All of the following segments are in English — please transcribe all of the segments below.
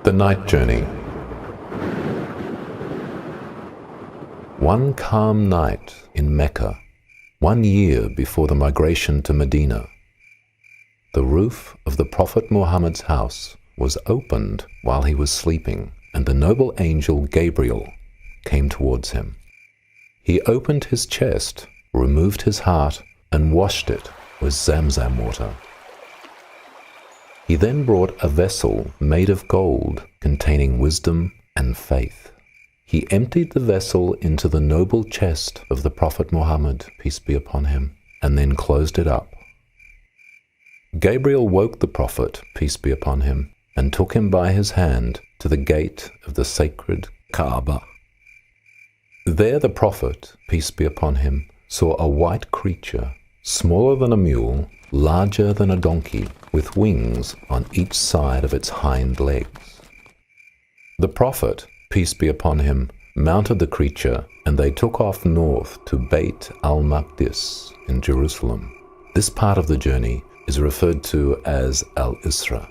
The Night Journey. One calm night in Mecca, 1 year before the migration to Medina, the roof of the Prophet Muhammad's house was opened while he was sleeping, and the noble angel Gabriel came towards him. He opened his chest, removed his heart, and washed it with Zamzam water. He then brought a vessel made of gold containing wisdom and faith. He emptied the vessel into the noble chest of the Prophet Muhammad, peace be upon him, and then closed it up. Gabriel woke the Prophet, peace be upon him, and took him by his hand to the gate of the sacred Kaaba. There the Prophet, peace be upon him, saw a white creature, smaller than a mule, larger than a donkey, with wings on each side of its hind legs. The Prophet, peace be upon him, mounted the creature, and they took off north to Beit al-Maqdis in Jerusalem. This part of the journey is referred to as Al-Isra.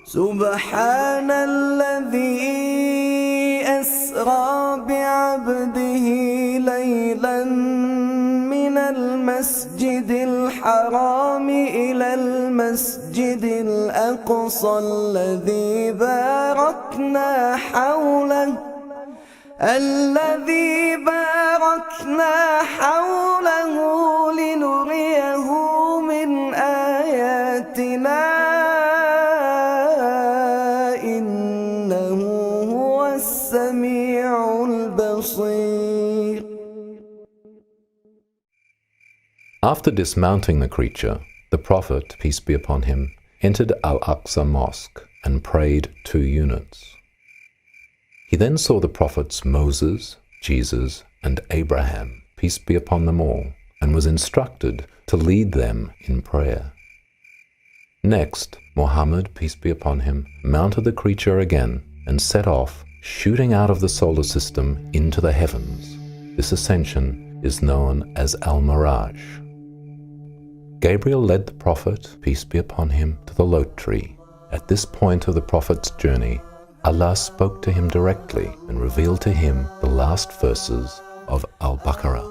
سبحان الذي أسرى بعبده ليلا من المسجد الحرام إلى المسجد الأقصى الذي باركنا حوله لنريه من آياتنا إنه هو السميع البصير. After dismounting the creature, the Prophet, peace be upon him, entered Al-Aqsa Mosque and prayed 2 units. He then saw the prophets Moses, Jesus, and Abraham, peace be upon them all, and was instructed to lead them in prayer. Next, Muhammad, peace be upon him, mounted the creature again and set off, shooting out of the solar system into the heavens. This ascension is known as Al-Miraj. Gabriel led the Prophet, peace be upon him, to the Lot tree. At this point of the Prophet's journey, Allah spoke to him directly and revealed to him the last verses of Al-Baqarah.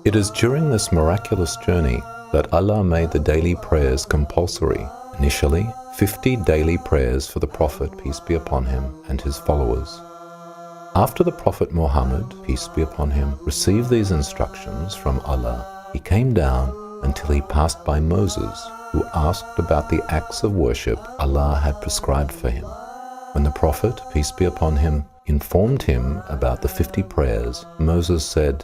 It is during this miraculous journey that Allah made the daily prayers compulsory. Initially, 50 daily prayers for the Prophet, peace be upon him, and his followers. After the Prophet Muhammad, peace be upon him, received these instructions from Allah, he came down until he passed by Moses, who asked about the acts of worship Allah had prescribed for him. When the Prophet, peace be upon him, informed him about the 50 prayers, Moses said,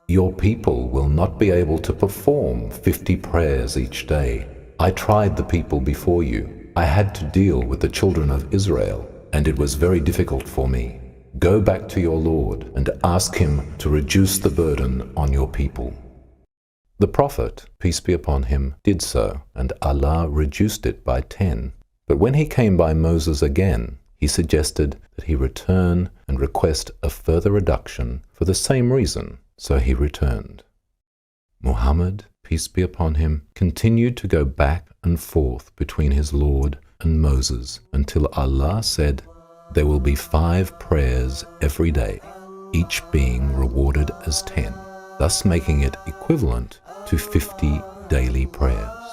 "Your people will not be able to perform 50 prayers each day. I tried the people before you. I had to deal with the children of Israel, and it was very difficult for me. Go back to your Lord and ask him to reduce the burden on your people." The Prophet, peace be upon him, did so, and Allah reduced it by 10. But when he came by Moses again, he suggested that he return and request a further reduction for the same reason, so he returned. Muhammad, peace be upon him, continued to go back and forth between his Lord and Moses until Allah said, "There will be 5 prayers every day, each being rewarded as 10, thus making it equivalent to 50 daily prayers."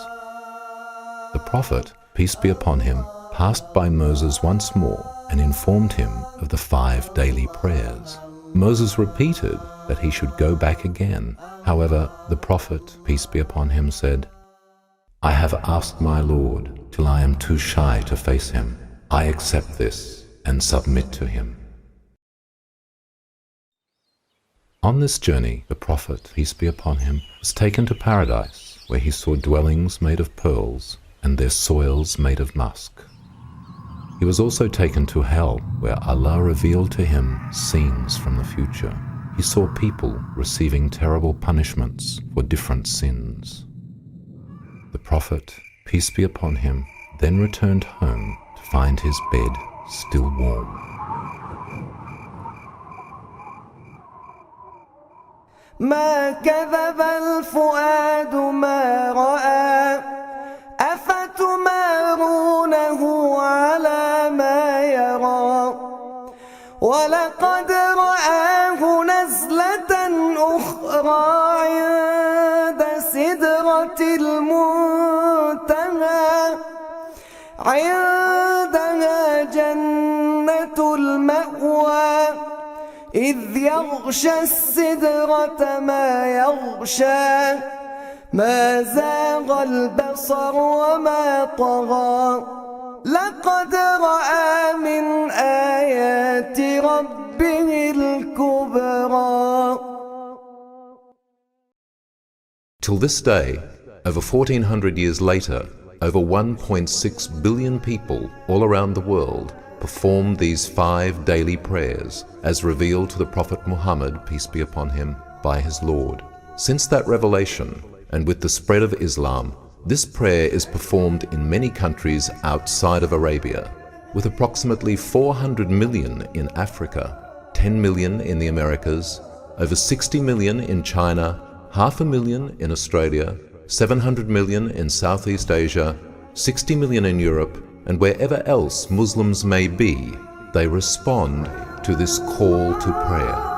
The Prophet, peace be upon him, passed by Moses once more and informed him of the 5 daily prayers. Moses repeated that he should go back again. However, the Prophet, peace be upon him, said, "I have asked my Lord till I am too shy to face him. I accept this and submit to him." On this journey, the Prophet, peace be upon him, was taken to paradise, where he saw dwellings made of pearls and their soils made of musk. He was also taken to hell, where Allah revealed to him scenes from the future. He saw people receiving terrible punishments for different sins. The Prophet, peace be upon him, then returned home to find his bed still warm. ما كذب الفؤاد ما رأى أفتمارونه مرة أخرى عند سدرة المنتهى عندها جنة المأوى إذ يغشى السدرة ما يغشى ما زاغ البصر وما طغى لقد رأى من آيات ربه الكبرى. Till this day, over 1400 years later, over 1.6 billion people all around the world perform these 5 daily prayers as revealed to the Prophet Muhammad, peace be upon him, by his Lord. Since that revelation, and with the spread of Islam, this prayer is performed in many countries outside of Arabia, with approximately 400 million in Africa, 10 million in the Americas, over 60 million in China, 500,000 in Australia, 700 million in Southeast Asia, 60 million in Europe, and wherever else Muslims may be, they respond to this call to prayer.